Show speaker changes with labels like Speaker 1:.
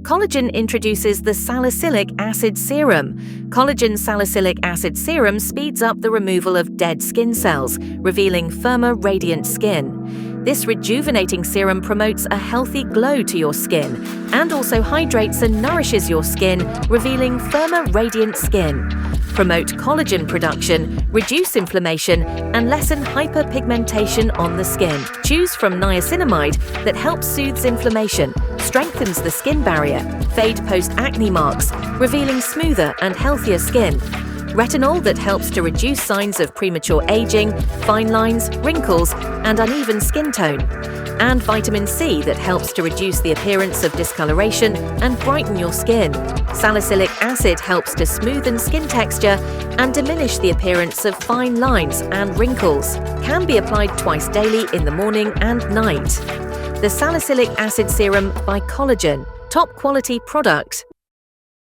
Speaker 1: Collagen introduces the Salicylic Acid Serum. Collagen Salicylic Acid Serum speeds up the removal of dead skin cells, revealing firmer, radiant skin. This rejuvenating serum promotes a healthy glow to your skin and also hydrates and nourishes your skin, revealing firmer, radiant skin. Promote collagen production, reduce inflammation, and lessen hyperpigmentation on the skin. Choose from niacinamide that helps soothes inflammation, strengthens the skin barrier, fade post-acne marks, revealing smoother and healthier skin. Retinol that helps to reduce signs of premature aging, fine lines, wrinkles, and uneven skin tone. And Vitamin C that helps to reduce the appearance of discoloration and brighten your skin. Salicylic acid helps to smoothen skin texture and diminish the appearance of fine lines and wrinkles. Can be applied twice daily in the morning and night. The Salicylic Acid Serum by Collagen. Top quality product.